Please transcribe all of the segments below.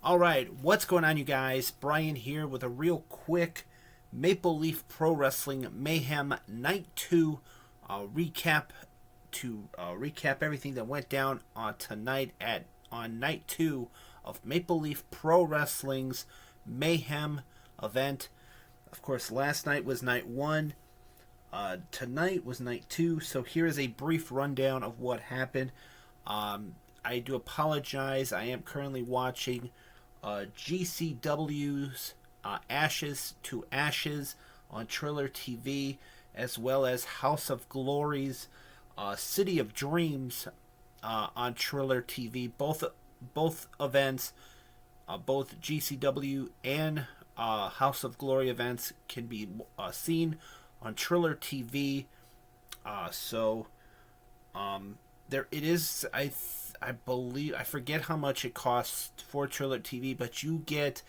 Alright, what's going on, you guys? Brian here with a real quick Maple Leaf Pro Wrestling Mayhem Night 2 recap to recap everything that went down tonight on Night 2 of Maple Leaf Pro Wrestling's Mayhem event. Of course, last night was Night 1. Tonight was Night 2, so here is a brief rundown of what happened. I do apologize. I am currently watching GCW's Ashes to Ashes on Triller TV, as well as House of Glory's City of Dreams on Triller TV. Both events, both GCW and House of Glory events, can be seen on Triller TV. There it is. I believe, I forget how much it costs for Triller TV, but you get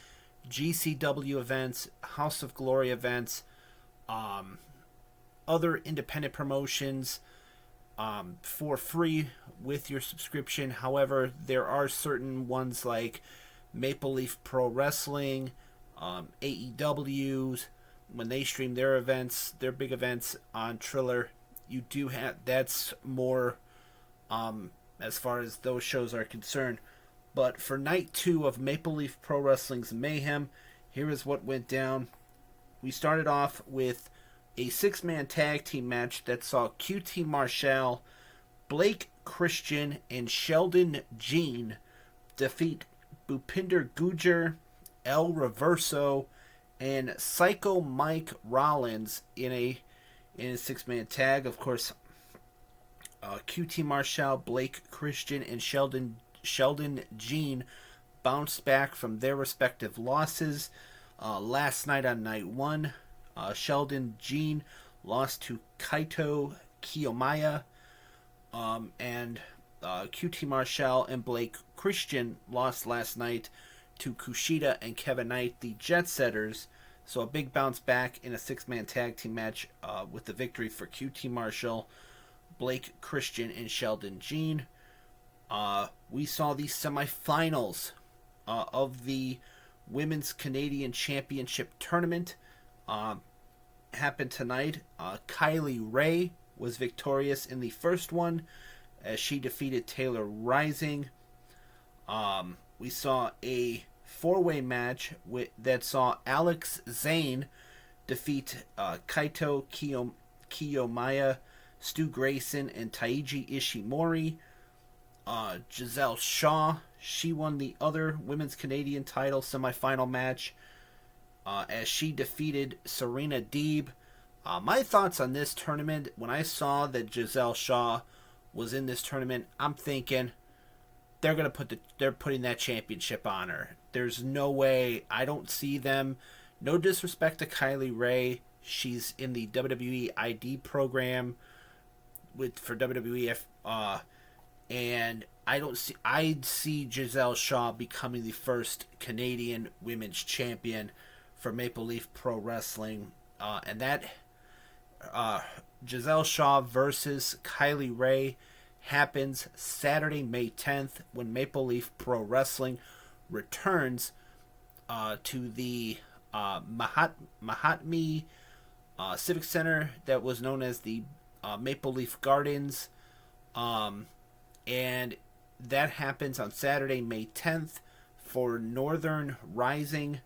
GCW events, House of Glory events, other independent promotions for free with your subscription. However, there are certain ones like Maple Leaf Pro Wrestling, AEW's, when they stream their events, their big events on Triller, you do have, that's more as far as those shows are concerned. But for Night 2 of Maple Leaf Pro Wrestling's Mayhem, here is what went down. We started off with a 6-man tag team match that saw QT Marshall, Blake Christian, and Sheldon Jean defeat Bhupinder Gujjar, El Reverso, and Psycho Mike Rollins in a 6-man tag. Of course, QT Marshall, Blake Christian, and Sheldon Jean bounced back from their respective losses. Last night on Night 1, Sheldon Jean lost to Kaito Kiyomiya, and QT Marshall and Blake Christian lost last night to Kushida and Kevin Knight, the Jet Setters. So a big bounce back in a 6-man tag team match with the victory for QT Marshall, Blake Christian, and Sheldon Jean. We saw the semifinals of the Women's Canadian Championship Tournament happen tonight. Kylie Ray was victorious in the first one as she defeated Taylor Rising. We saw a 4-way match that saw Alex Zane defeat Kaito Kiyomiya, Stu Grayson, and Taiji Ishimori. Giselle Shaw, she won the other Women's Canadian title semifinal match as she defeated Serena Deeb. My thoughts on this tournament, when I saw that Giselle Shaw was in this tournament, I'm thinking they're putting that championship on her. There's no way. I don't see them. No disrespect to Kylie Ray. She's in the WWE ID program for WWEF, and I'd see Giselle Shaw becoming the first Canadian Women's Champion for Maple Leaf Pro Wrestling, and that Giselle Shaw versus Kylie Ray happens Saturday, May 10th, when Maple Leaf Pro Wrestling returns to the Mahatma Civic Center that was known as the Maple Leaf Gardens, and that happens on Saturday, May 10th for Northern Rising.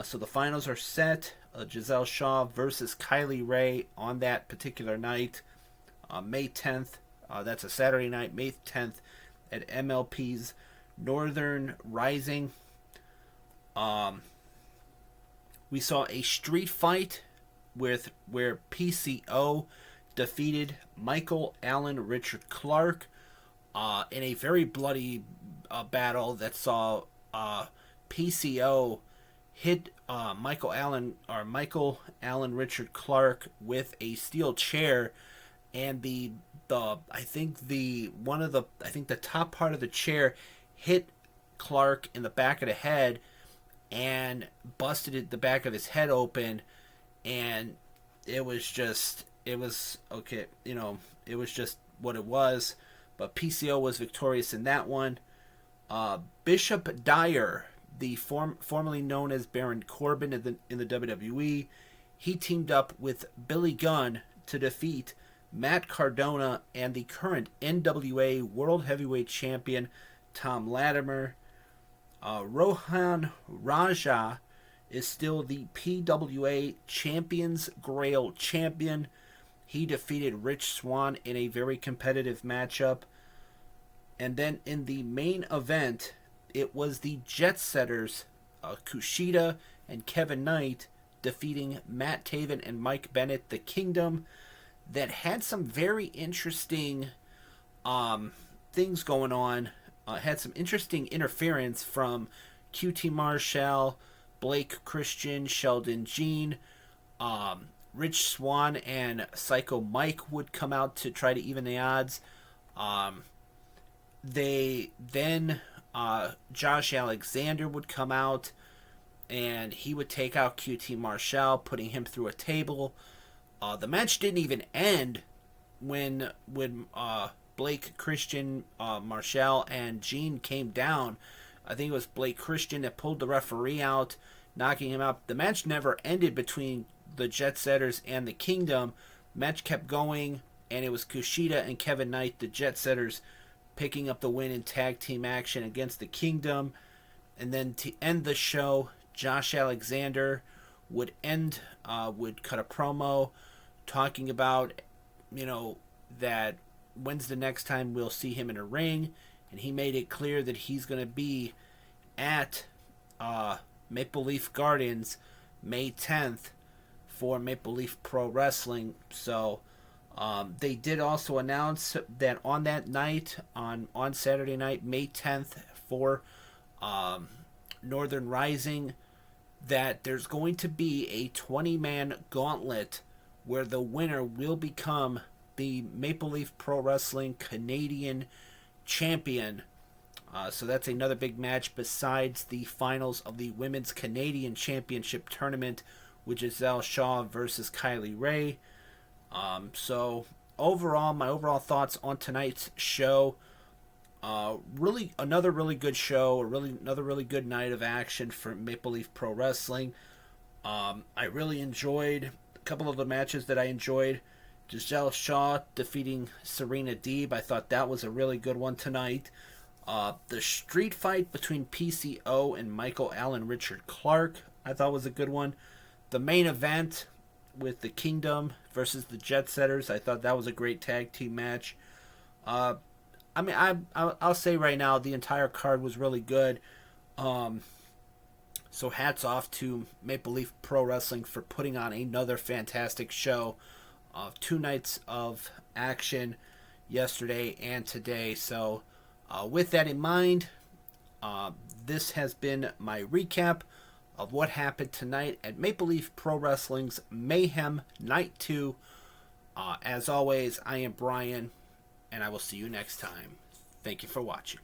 So the finals are set. Giselle Shaw versus Kylie Ray on that particular night, May 10th. That's a Saturday night, May 10th, at MLP's Northern Rising. We saw a street fight where PCO defeated Michael Allen Richard Clark in a very bloody battle that saw PCO hit Michael Allen Richard Clark with a steel chair, and the top part of the chair hit Clark in the back of the head and busted the back of his head open, and it was just what it was. But PCO was victorious in that one. Bishop Dyer the formerly known as Baron Corbin in the WWE. He teamed up with Billy Gunn to defeat Matt Cardona and the current NWA World Heavyweight Champion Tom Latimer. Rohan Raja is still the PWA Champions Grail Champion. He defeated Rich Swann in a very competitive matchup. And then in the main event, it was the Jet Setters, Kushida and Kevin Knight, defeating Matt Taven and Mike Bennett, the Kingdom, that had some very interesting things going on. Had some interesting interference from QT Marshall, Blake Christian, Sheldon Jean. Rich Swann and Psycho Mike would come out to try to even the odds. Josh Alexander would come out, and he would take out QT Marshall, putting him through a table. The match didn't even end when Blake Christian, Marshall, and Gene came down. I think it was Blake Christian that pulled the referee out, knocking him out. The match never ended between the Jet Setters and the Kingdom. Match kept going, and it was Kushida and Kevin Knight, the Jet Setters, picking up the win in tag team action against the Kingdom. And then to end the show, Josh Alexander would cut a promo talking about, that when's the next time we'll see him in a ring, and he made it clear that he's going to be at Maple Leaf Gardens May 10th for Maple Leaf Pro Wrestling. So they did also announce that on that night, on Saturday night, May 10th, for Northern Rising, that there's going to be a 20-man gauntlet where the winner will become the Maple Leaf Pro Wrestling Canadian Champion. So that's another big match besides the finals of the Women's Canadian Championship Tournament, which is Giselle Shaw versus Kylie Ray. So overall, my overall thoughts on tonight's show, another really good show, another really good night of action for Maple Leaf Pro Wrestling. I really enjoyed a couple of the matches that I enjoyed. Giselle Shaw defeating Serena Deeb, I thought that was a really good one tonight. The street fight between PCO and Michael Allen Richard Clark, I thought was a good one. The main event with the Kingdom versus the Jet Setters, I thought that was a great tag team match. I'll say right now the entire card was really good. So hats off to Maple Leaf Pro Wrestling for putting on another fantastic show of 2 nights of action yesterday and today. So with that in mind, this has been my recap of what happened tonight at Maple Leaf Pro Wrestling's Mayhem Night 2. As always, I am Brian, and I will see you next time. Thank you for watching.